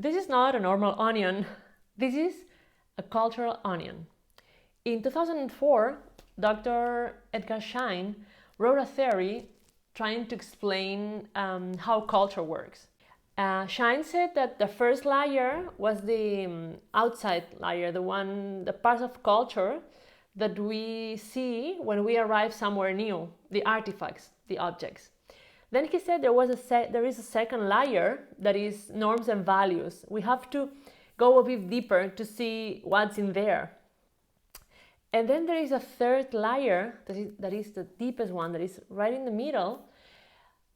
This is not a normal onion. This is a cultural onion. In 2004, Dr. Edgar Schein wrote a theory trying to explain how culture works. Schein said that the first layer was the outside layer, the part of culture that we see when we arrive somewhere new, the artifacts, the objects. Then he said there is a second layer that is norms and values. We have to go a bit deeper to see what's in there. And then there is a third layer that is the deepest one, that is right in the middle.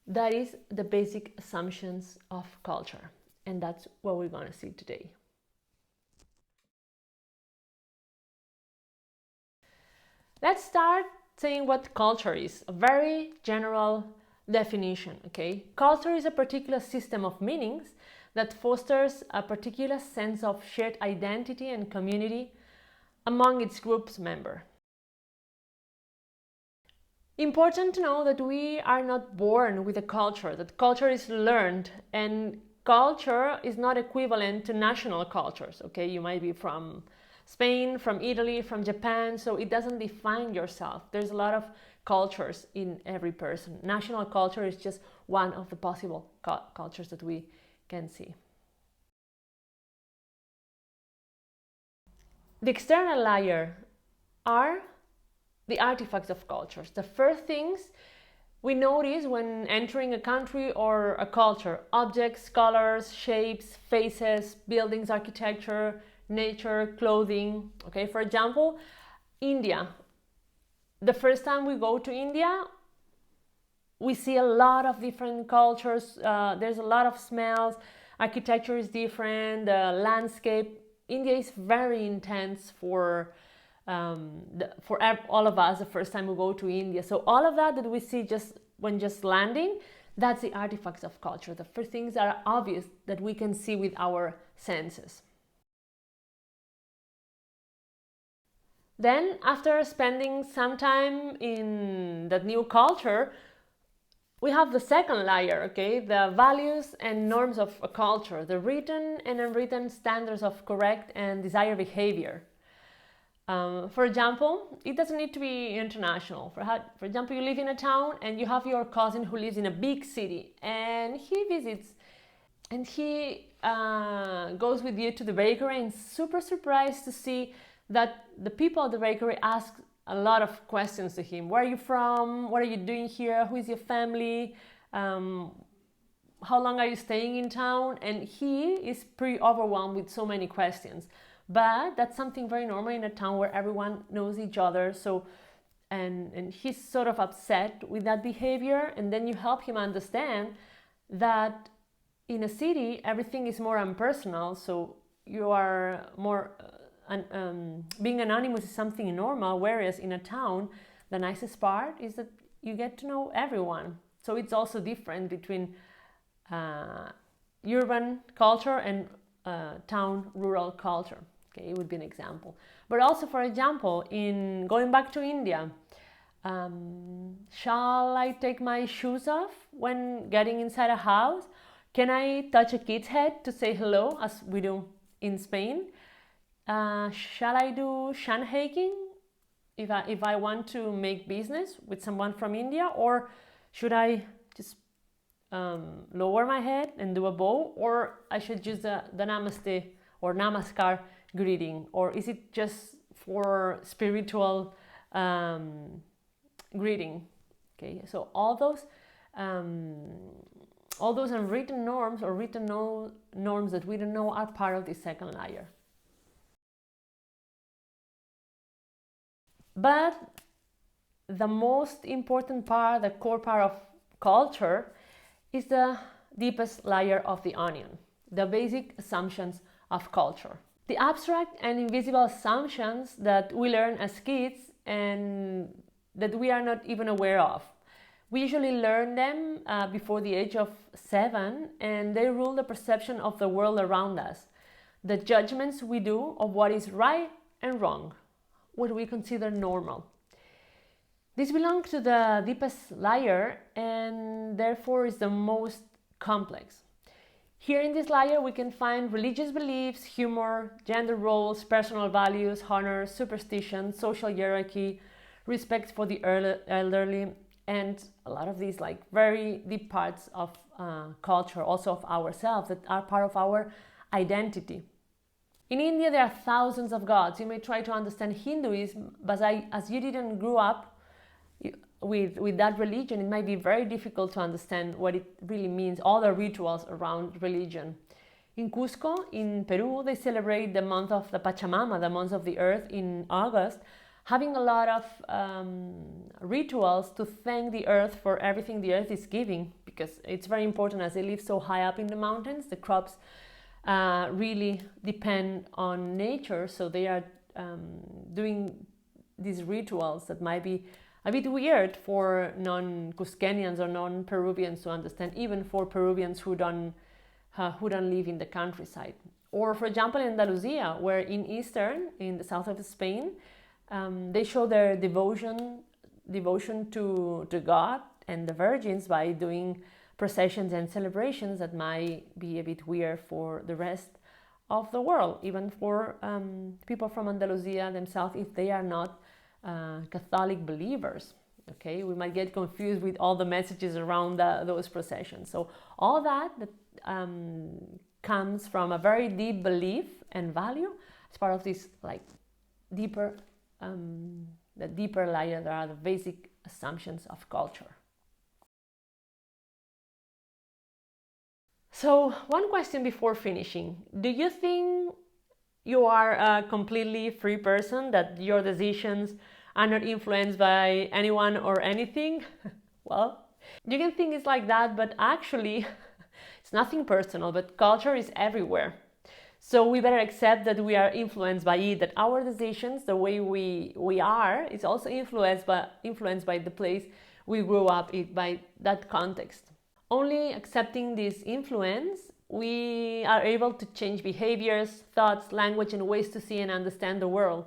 That is the basic assumptions of culture. And that's what we're going to see today. Let's start saying what culture is, a very general definition, okay? Culture is a particular system of meanings that fosters a particular sense of shared identity and community among its group's members. Important to know that we are not born with a culture, that culture is learned, and culture is not equivalent to national cultures, okay? You might be from Spain, from Italy, from Japan, so it doesn't define yourself. There's a lot of cultures in every person. National culture is just one of the possible cultures that we can see. The external layer are the artifacts of cultures. The first things we notice when entering a country or a culture: objects, colors, shapes, faces, buildings, architecture, nature, clothing. Okay, for example, India. The first time we go to India, we see a lot of different cultures. There's a lot of smells. Architecture is different. The landscape. India is very intense for all of us the first time we go to India. So all of that we see when landing, that's the artifacts of culture. The first things that are obvious that we can see with our senses. Then, after spending some time in that new culture, we have the second layer, okay? The values and norms of a culture, the written and unwritten standards of correct and desired behavior. For example, it doesn't need to be international. For example, you live in a town and you have your cousin who lives in a big city, and he visits and he goes with you to the bakery and super surprised to see that the people at the bakery ask a lot of questions to him. Where are you from? What are you doing here? Who is your family? How long are you staying in town? And he is pretty overwhelmed with so many questions. But that's something very normal in a town where everyone knows each other. So, and he's sort of upset with that behavior. And then you help him understand that in a city, everything is more impersonal. So you are more... being anonymous is something normal, whereas in a town, the nicest part is that you get to know everyone. So it's also different between urban culture and town rural culture. Okay, it would be an example. But also, for example, in going back to India, shall I take my shoes off when getting inside a house? Can I touch a kid's head to say hello, as we do in Spain? Shall I do handhaking if I want to make business with someone from India, or should I just lower my head and do a bow, or I should use the namaste or namaskar greeting, or is it just for spiritual greeting? Okay, so all those unwritten norms or written norms that we don't know are part of the second layer. But the most important part, the core part of culture, is the deepest layer of the onion, the basic assumptions of culture. The abstract and invisible assumptions that we learn as kids and that we are not even aware of. We usually learn them before the age of 7, and they rule the perception of the world around us, the judgments we do of what is right and wrong, what we consider normal. This belongs to the deepest layer and therefore is the most complex. Here in this layer we can find religious beliefs, humor, gender roles, personal values, honor, superstition, social hierarchy, respect for the elderly, and a lot of these like very deep parts of culture, also of ourselves, that are part of our identity. In India there are thousands of gods. You may try to understand Hinduism, but as you didn't grow up with that religion, it might be very difficult to understand what it really means, all the rituals around religion. In Cusco, in Peru, they celebrate the month of the Pachamama, the month of the earth, in August, having a lot of rituals to thank the earth for everything the earth is giving, because it's very important. As they live so high up in the mountains, the crops really depend on nature, so they are doing these rituals that might be a bit weird for non-Cuscanians or non-Peruvians to understand, even for Peruvians who don't live in the countryside. Or for example in Andalusia, where in the south of Spain, they show their devotion to God and the virgins by doing processions and celebrations that might be a bit weird for the rest of the world, even for people from Andalusia themselves, if they are not Catholic believers. Okay, we might get confused with all the messages around those processions. So all that comes from a very deep belief and value as part of this like deeper, the deeper layer. There are the basic assumptions of culture. So one question before finishing: do you think you are a completely free person, that your decisions are not influenced by anyone or anything? Well, you can think it's like that, but actually it's nothing personal, but culture is everywhere. So we better accept that we are influenced by it, that our decisions, the way we are, is also influenced by the place we grew up in, by that context. Only accepting this influence, we are able to change behaviors, thoughts, language, and ways to see and understand the world.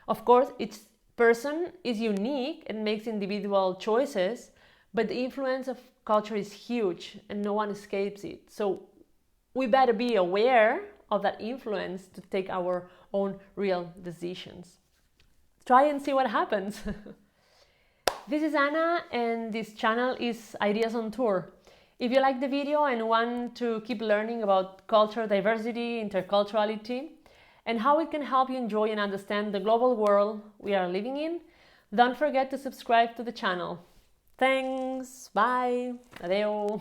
Of course, each person is unique and makes individual choices, but the influence of culture is huge and no one escapes it. So we better be aware of that influence to take our own real decisions. Try and see what happens. This is Anna, and this channel is Ideas on Tour. If you like the video and want to keep learning about culture, diversity, interculturality, and how it can help you enjoy and understand the global world we are living in, don't forget to subscribe to the channel. Thanks, bye, adeo.